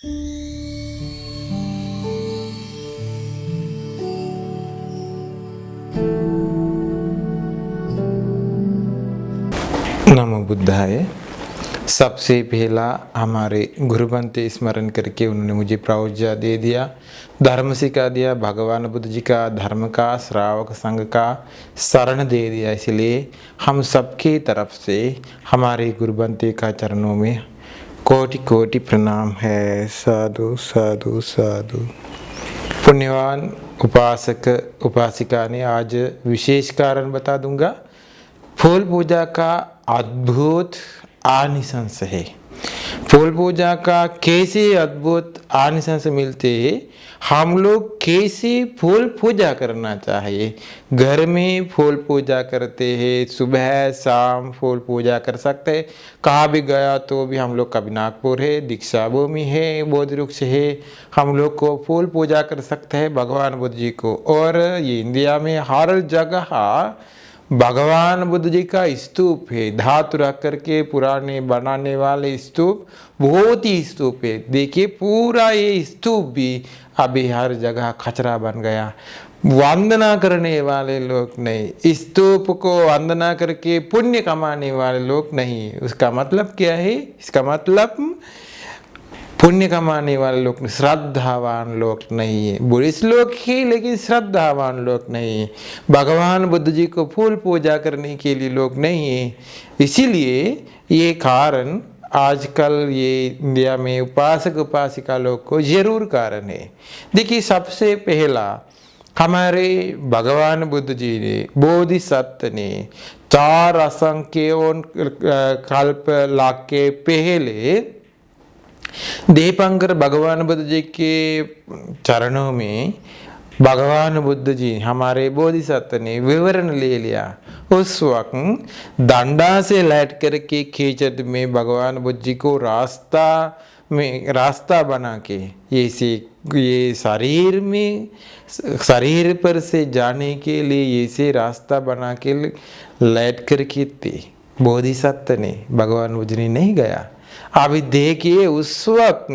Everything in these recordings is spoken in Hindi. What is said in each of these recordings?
नमो बुद्धाय। सबसे पहला हमारे गुरुबंते स्मरण करके उन्होंने मुझे प्रवज्ञा दे दिया, धर्म सिखा दिया, भगवान बुद्ध जी का धर्म का श्रावक संघ का शरण दे दिया। इसलिए हम सबके तरफ से हमारे गुरुबंते का चरणों में कोटि कोटि प्रणाम है। साधु साधु साधु। पुण्यवान उपासक उपासिका ने आज विशेष कारण बता दूंगा। फूल पूजा का अद्भुत आनिशंस है। फूल पूजा का कैसे अद्भुत आनिशंस मिलते हैं, हम लोग कैसे फूल पूजा करना चाहिए। घर में फूल पूजा करते हैं, सुबह शाम फूल पूजा कर सकते हैं। कहाँ भी गया तो भी हम लोग कभी नागपुर है, दीक्षा भूमि है, बोध वृक्ष है, हम लोग को फूल पूजा कर सकते हैं भगवान बुद्ध जी को। और ये इंडिया में हर जगह भगवान बुद्ध जी का स्तूप है। धातु रख करके पुराने बनाने वाले स्तूप, बहुत ही स्तूप है। देखिए पूरा ये स्तूप भी अभी हर जगह कचरा बन गया। वंदना करने वाले लोग नहीं, स्तूप को वंदना करके पुण्य कमाने वाले लोग नहीं। उसका मतलब क्या है? इसका मतलब पुण्य कमाने वाले लोग, श्रद्धावान लोग नहीं है। बुद्धिस्ट लोग ही लेकिन श्रद्धावान लोग नहीं है। भगवान बुद्ध जी को फूल पूजा करने के लिए लोग नहीं है। इसीलिए ये कारण आजकल ये इंडिया में उपासक उपासिका लोग को जरूर कारण है। देखिए सबसे पहला हमारे भगवान बुद्ध जी ने, बोधिसत्व ने 4 असंख्य कल्प लाख के पहले दीपंकर भगवान बुद्ध जी के चरणों में भगवान बुद्ध जी हमारे बोधिसत्व ने विवरण ले लिया। उस वक्त डंडा से लैट करके कीचड़ में भगवान बुद्ध जी को रास्ता बना के ये शरीर पर से जाने के लिए ऐसे रास्ता बना के लैट करके थे। बोधिसत्व ने, भगवान बुद्ध जी नहीं गया। अभी देखिए उस वक्त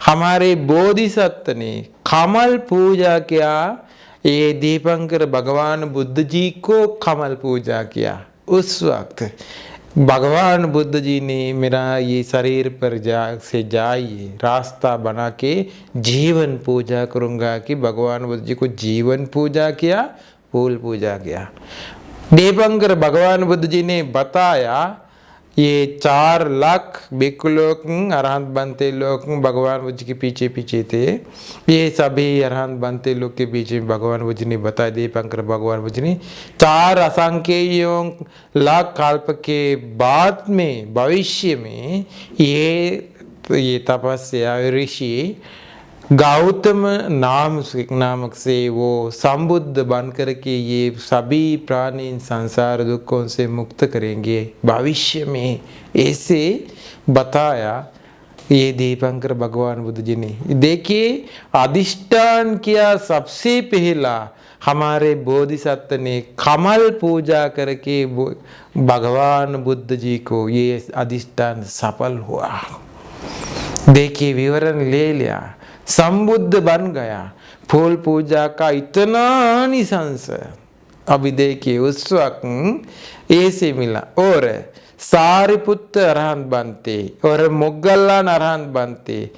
हमारे बोधिसत्व ने कमल पूजा किया। ये दीपंकर भगवान बुद्ध जी को कमल पूजा किया। उस वक्त भगवान बुद्ध जी ने मेरा ये शरीर पर जाइए रास्ता बना के जीवन पूजा करूँगा कि भगवान बुद्ध जी को जीवन पूजा किया, फूल पूजा किया। दीपंकर भगवान बुद्ध जी ने बताया ये 4 लाख भिक्षु लोग, अरहंत बनते लोग भगवान बुद्ध के पीछे पीछे थे। ये सभी अरहंत बनते लोग के पीछे भगवान बुद्ध ने बताया, दीपंकर भगवान बुद्ध ने 4 असंख्य लाख कल्प के बाद में भविष्य में ये तपस्या ऋषि गौतम नामक से वो संबुद्ध बन करके ये सभी प्राणी संसार दुखों से मुक्त करेंगे भविष्य में, ऐसे बताया ये दीपंकर भगवान बुद्ध जी ने। देखिए अधिष्ठान किया सबसे पहला हमारे बोधिसत्व ने कमल पूजा करके भगवान बुद्ध जी को ये अधिष्ठान सफल हुआ। देखिए विवरण ले लिया, संबुद्ध बन गया। फूल पूजा का इतना निशंस अभी देखिए उस वक्त ऐसे मिला। और सारिपुत्र अरहंत बनते और मुगल्लान अरहंत बनते।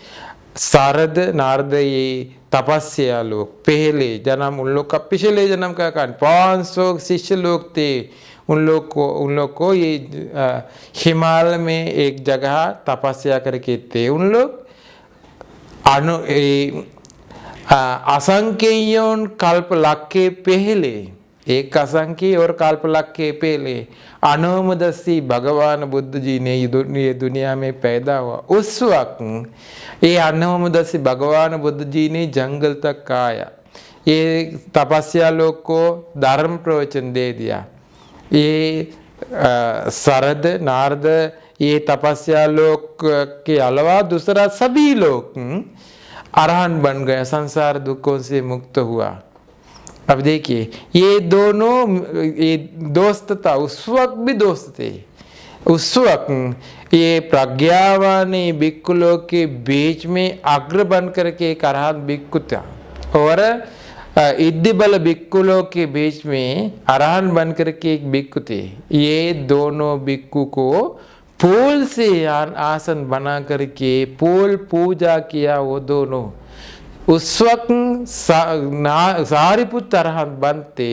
शारद नारद ये तपस्या लोग पहले जन्म, उन लोग का पिछले जन्म का कारण 500 शिष्य लोग थे। उन लोग को ये हिमालय में एक जगह तपस्या करके थे। उन लोग असंख्य कल्प लाख के पहले, एक असंख्य और कल्प लाख के पहले अनोमदसी भगवान बुद्ध जी ने ये दुनिया में पैदा हुआ। उस वक्त ये अनोमदसी भगवान बुद्ध जी ने जंगल तक आया। ये तपस्या लोग को धर्म प्रवचन दे दिया। ये शरद नारद ये तपस्या लोग के अलावा दूसरा सभी लोग अरहंत बन गए, संसार दुखों से मुक्त हुआ। अब देखिए ये दोनों ये दोस्त था, उस वक्त भी दोस्त थे। उस वक्त ये प्रज्ञावान भिक्खु लोग के बीच में अग्र बन करके एक अरहत भिक्खु था, और इद्दिबल भिक्खु लोग के बीच में अरहत बन करके एक भिक्खु थे। ये दोनों भिक्खु को फूल से आसन बना करके फूल पूजा किया वो दोनों। उस वक्त सारिपुत्र अरहत बनते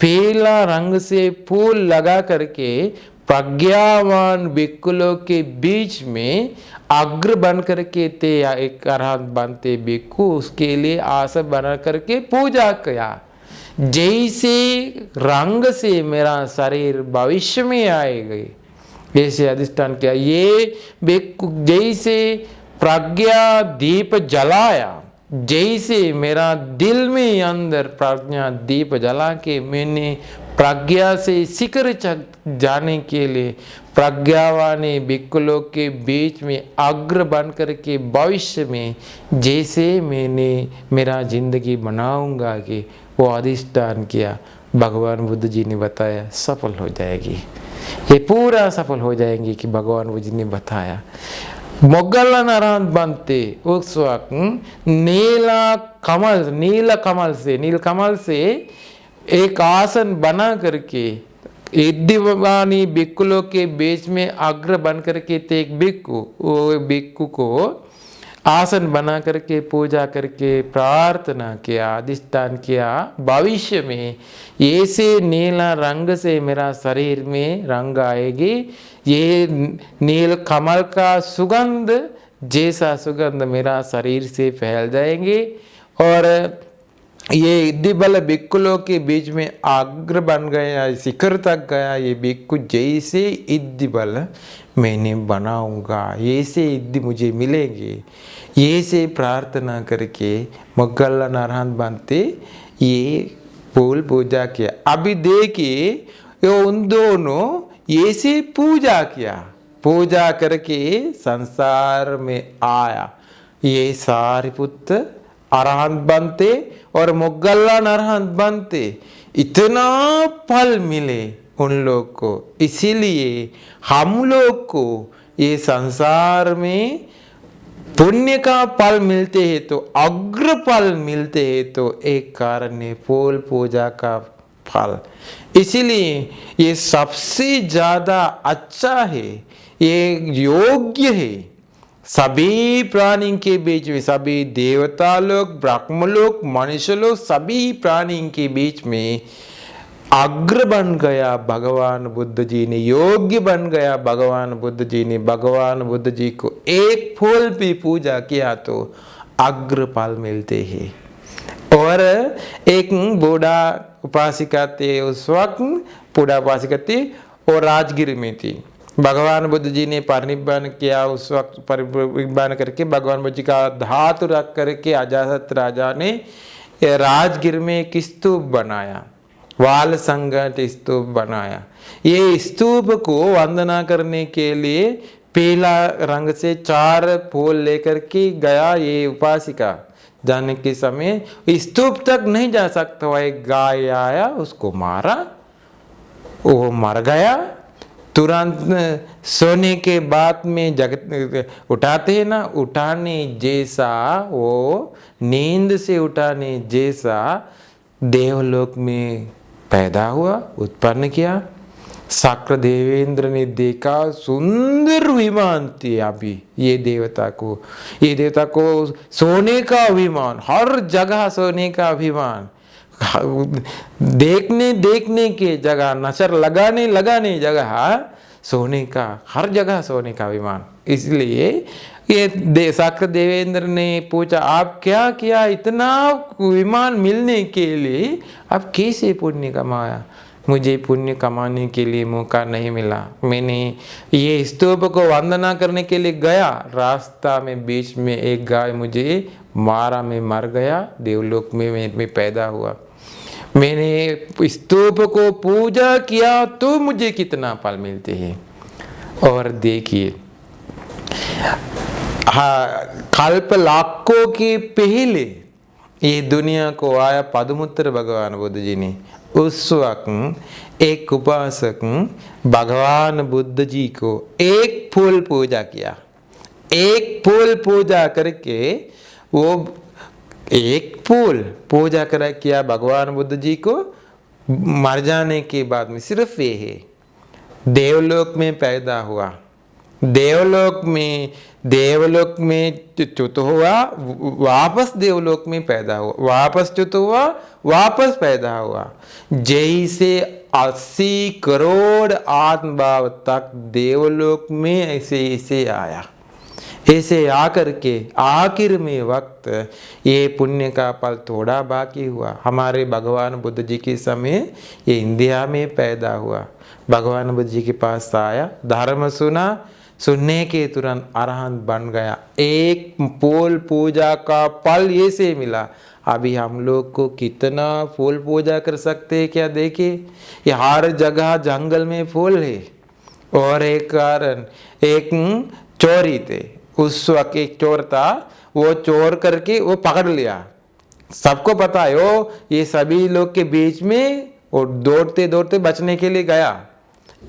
पीला रंग से फूल लगा करके प्रज्ञावान भिक्खु लोग के बीच में अग्र बन करके थे, एक अरहत बनते भिक्खु उसके लिए आसन बना करके पूजा किया। जैसे रंग से मेरा शरीर भविष्य में आएगा जैसे अधिष्ठान किया। ये भिक्खु जैसे प्रज्ञा दीप जलाया, जैसे मेरा दिल में अंदर प्रज्ञा दीप जला के मैंने प्रज्ञा से शिखर जाने के लिए प्रज्ञावान भिक्खु लोग के बीच में अग्र बन करके भविष्य में जैसे मैंने मेरा जिंदगी बनाऊंगा कि वो अधिष्ठान किया, भगवान बुद्ध जी ने बताया सफल हो जाएगी, ये पूरा सफल हो जाएंगे कि भगवान बुद्ध जी ने बताया। मोगल्ला अरहत बनते उस वक्त नील कमल से एक आसन बना करके इद्दिवानी भिक्खु लोग के बीच में अग्र बन करके थे एक भिक्खु, वो भिक्खु को आसन बना करके पूजा करके प्रार्थना किया, अधिष्ठान किया भविष्य में ऐसे नीला रंग से मेरा शरीर में रंग आएगी, ये नील कमल का सुगंध जैसा सुगंध मेरा शरीर से फैल जाएंगे, और ये इद्दिबल भिक्खु लोग के बीच में अग्र बन गया, शिखर तक गया ये भिक्खु, जैसे इद्दिबल मैंने बनाऊंगा ऐसे इद्दि मुझे मिलेंगे, ये से प्रार्थना करके मोगल्ला अरहत बनते ये फूल पूजा किया। अभी देखिए उन दोनों ऐसे पूजा किया, पूजा करके संसार में आया, ये सारिपुत्र अरहत बनते और मोगल्ला अरहत बनते, इतना फल मिले उन लोग को। इसीलिए हम लोग को ये संसार में पुण्य का फल मिलते हैं तो अग्र फल मिलते हैं तो एक कारण है फूल पूजा का फल। इसीलिए ये सबसे ज्यादा अच्छा है, ये योग्य है सभी प्राणी के बीच में, सभी देवता लोग, ब्रह्म लोग, मनुष्य लोग, सभी प्राणी के बीच में अग्र बन गया भगवान बुद्ध जी ने, योग्य बन गया भगवान बुद्ध जी ने। भगवान बुद्ध जी को एक फूल भी पूजा किया तो अग्र फल मिलते हैं। और एक बूढ़ा उपासिका थे, उस वक्त बूढ़ा उपासिका थी और राजगीर में थी। भगवान बुद्ध जी ने परिनिब्बान किया, उस वक्त परिनिब्बान करके भगवान बुद्ध जी का धातु रख करके अजातशत्रु राजा ने राजगीर में एक स्तूप बनाया, वाल संगत स्तूप बनाया। ये स्तूप को वंदना करने के लिए पीला रंग से 4 फूल लेकर के गया ये उपासिका। जाने के समय स्तूप तक नहीं जा सकता, वह एक गाय आया उसको मारा, वो मर गया। तुरंत सोने के बाद में जगत उठाते हैं ना, उठाने जैसा, वो नींद से उठाने जैसा देवलोक में पैदा हुआ, उत्पन्न किया। शाक्र देवेंद्र ने देखा सुंदर विमान थी अभी ये देवता को सोने का अभिमान, हर जगह सोने का अभिमान, देखने के जगह, नजर लगाने जगह सोने का, हर जगह सोने का अभिमान। इसलिए ये शाक्र देवेंद्र ने पूछा आप क्या किया, इतना विमान मिलने के लिए आप कैसे पुण्य कमाया? मुझे पुण्य कमाने के लिए मौका नहीं मिला, मैंने ये स्तूप को वंदना करने के लिए गया, रास्ता में बीच में एक गाय मुझे मारा, मैं मर गया, देवलोक में पैदा हुआ। मैंने स्तूप को पूजा किया तो मुझे कितना फल मिलते हैं। और देखिए कल्प लाखों के पहले ये दुनिया को आया पद्मपुत्र भगवान बुद्ध जी ने, उस वक्त एक उपासक भगवान बुद्ध जी को एक फूल पूजा किया। एक फूल पूजा करके वो एक फूल पूजा कर किया भगवान बुद्ध जी को। मर जाने के बाद में सिर्फ ये है, देवलोक में पैदा हुआ, देवलोक में च्युत हुआ, वापस देवलोक में पैदा हुआ, वापस च्युत हुआ, वापस पैदा हुआ। जैसे 80 करोड़ आत्मभाव तक देवलोक में ऐसे आया। ऐसे आकर के आखिर में वक्त ये पुण्य का फल थोड़ा बाकी हुआ। हमारे भगवान बुद्ध जी के समय ये इंडिया में पैदा हुआ। भगवान बुद्ध जी के पास आया, धर्म सुना, सुनने के तुरंत अरहंत बन गया। एक फूल पूजा का फल ये से मिला। अभी हम लोग को कितना फूल पूजा कर सकते हैं क्या? देखिए, ये हर जगह जंगल में फूल है। और एक कारण, एक चोरी थे, उस वक्त एक चोर था, वो चोर करके वो पकड़ लिया। सबको पता है वो ये सभी लोग के बीच में वो दौड़ते दौड़ते बचने के लिए गया।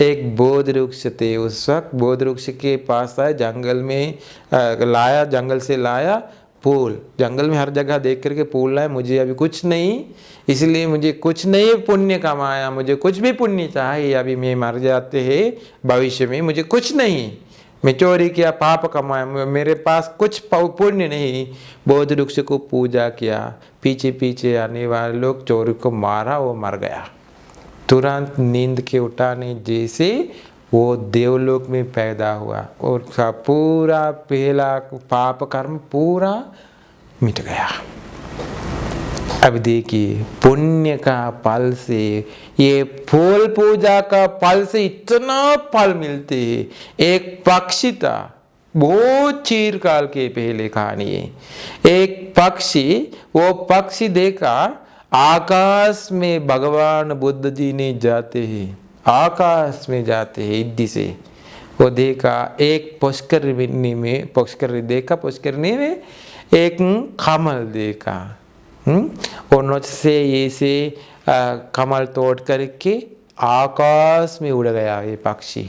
एक बोध वृक्ष थे, उस वक्त बोध वृक्ष के पास आए, जंगल में लाया, जंगल से लाया फूल। जंगल में हर जगह देख करके फूल लाए, मुझे अभी कुछ नहीं, इसलिए मुझे कुछ नहीं पुण्य कमाया, मुझे कुछ भी पुण्य चाहिए, अभी मैं मर जाते हैं भविष्य में, मुझे कुछ नहीं, मैं चोरी किया, पाप कमाया, मेरे पास कुछ पुण्य नहीं। बोध वृक्ष को पूजा किया, पीछे पीछे आने वाले लोग चोर को मारा, वो मर गया। तुरंत नींद के उठाने जैसे वो देवलोक में पैदा हुआ और उसका पूरा पहला पाप कर्म पूरा मिट गया। अब देखिए, पुण्य का फल से, ये फूल पूजा का फल से इतना फल मिलते हैं। एक पक्षी था, बहुत चिरकाल के पहले कहानी है। एक पक्षी, वो पक्षी देखा आकाश में भगवान बुद्ध जी ने जाते हैं, आकाश में जाते हैं इद्दी से। वो देखा एक पुष्करणी में, पुष्करणी में एक कमल देखा। और नोच से ये से कमल तोड़ करके आकाश में उड़ गया ये पक्षी।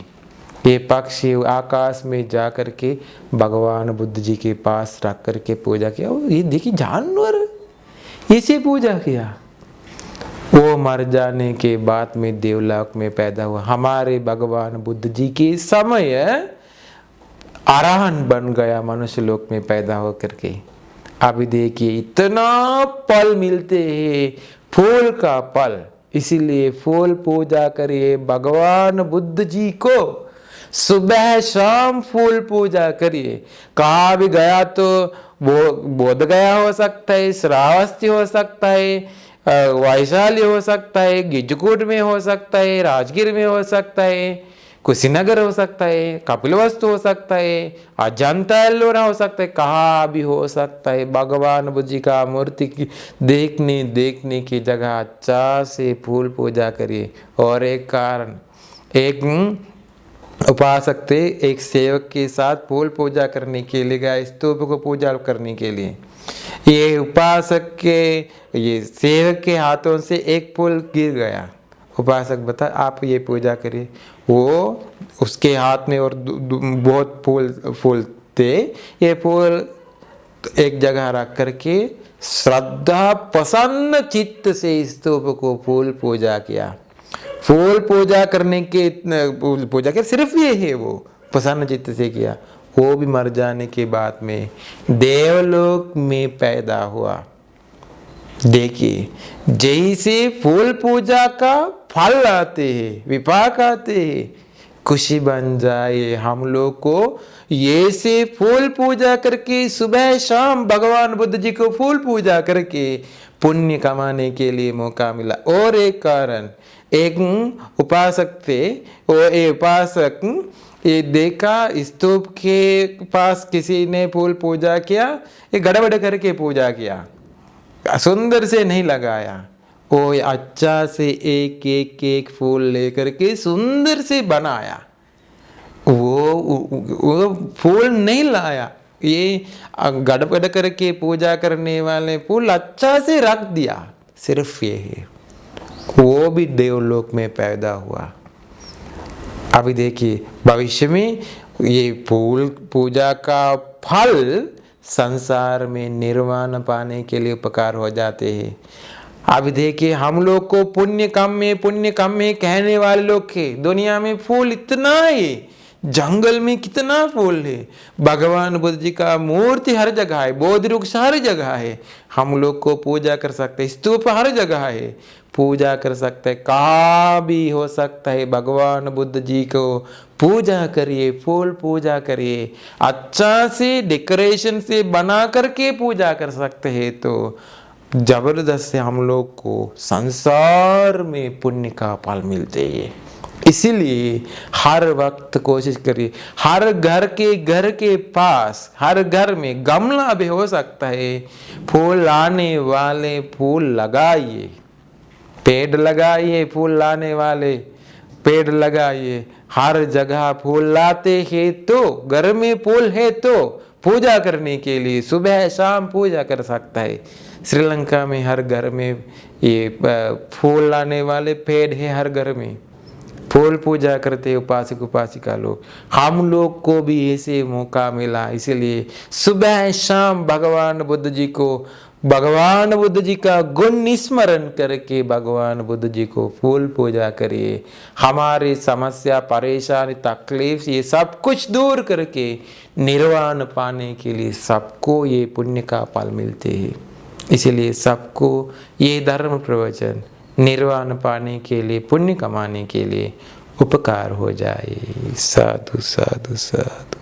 ये पक्षी आकाश में जा करके भगवान बुद्ध जी के पास रख करके पूजा किया। ये देखिए जानवर इसे पूजा किया। वो मर जाने के बाद में देवलोक में पैदा हुआ। हमारे भगवान बुद्ध जी के समय अरहंत बन गया, मनुष्य लोक में पैदा हो करके। अभी देखिए, इतना फल मिलते हैं, फूल का फल। इसीलिए फूल पूजा करिए, भगवान बुद्ध जी को सुबह शाम फूल पूजा करिए। कहाँ भी गया तो वो बोध गया हो सकता है, श्रावस्ती हो सकता है, वैशाली हो सकता है, गिजकूट में हो सकता है, राजगीर में हो सकता है, कुशीनगर हो सकता है, कपिलवस्तु हो सकता है, अजंता एल्लोरा हो सकता है, कहाँ भी हो सकता है। भगवान बुद्ध जी का मूर्ति की देखने की जगह अच्छा से फूल पूजा करिए। और एक कारण, एक उपासक थे, एक सेवक के साथ फूल पूजा करने के लिए गया, स्तूप को पूजा करने के लिए। ये उपासक के, ये सेवक के हाथों से एक फूल गिर गया। उपासक बता, आप ये पूजा करिए। वो उसके हाथ में और बहुत फूल थे। ये फूल एक जगह रख करके श्रद्धा प्रसन्न चित्त से स्तूप को फूल पूजा किया। फूल पूजा करने के पूजा के सिर्फ ये है, वो प्रसन्न चित्त से किया। वो भी मर जाने के बाद में देवलोक में पैदा हुआ। देखिए, जैसे फूल पूजा का फल आते हैं, विपाक आते हैं, खुशी बन जाए हम लोग को। ये से फूल पूजा करके सुबह शाम भगवान बुद्ध जी को फूल पूजा करके पुण्य कमाने के लिए मौका मिला। और एक कारण, एक उपासक थे, वो एक उपासक ये देखा स्तूप के पास किसी ने फूल पूजा किया, ये गड़बड़ करके पूजा किया, सुंदर से नहीं लगाया। वो अच्छा से एक फूल लेकर के सुंदर से बनाया, वो फूल नहीं लाया। ये गड़बड़ करके पूजा करने वाले फूल अच्छा से रख दिया। सिर्फ ये है, वो भी देवलोक में पैदा हुआ। अभी देखिए भविष्य में ये फूल पूजा का फल संसार में निर्वाण पाने के लिए उपकार हो जाते हैं। अभी देखिए हम लोग को पुण्य कम में कहने वाले लोग के दुनिया में फूल इतना है, जंगल में कितना फूल है, भगवान बुद्ध जी का मूर्ति हर जगह है, बोधि वृक्ष हर जगह है, हम लोग को पूजा कर सकते, स्तूप हर जगह है, पूजा कर सकते हैं, कहाँ भी हो सकता है। भगवान बुद्ध जी को पूजा करिए, फूल पूजा करिए, अच्छा से डेकोरेशन से बना करके पूजा कर सकते हैं। तो जबरदस्त से हम लोग को संसार में पुण्य का फल मिलते हैं। इसीलिए हर वक्त कोशिश करिए, हर घर के पास हर घर में गमला भी हो सकता है, फूल लाने वाले फूल लगाइए, पेड़ लगाइए, फूल लाने वाले पेड़ लगाइए। हर जगह फूल लाते हैं तो घर में फूल है तो पूजा करने के लिए सुबह शाम पूजा कर सकता है। श्रीलंका में हर घर में ये फूल लाने वाले पेड़ है, हर घर में फूल पूजा करते उपासक उपासिका लोग। हम लोग को भी ऐसे मौका मिला, इसीलिए सुबह शाम भगवान बुद्ध जी का गुण स्मरण करके भगवान बुद्ध जी को फूल पूजा करिए। हमारी समस्या परेशानी तकलीफ ये सब कुछ दूर करके निर्वाण पाने के लिए सबको ये पुण्य का फल मिलते हैं। इसीलिए सबको ये धर्म प्रवचन निर्वाण पाने के लिए, पुण्य कमाने के लिए उपकार हो जाए। साधु साधु साधु।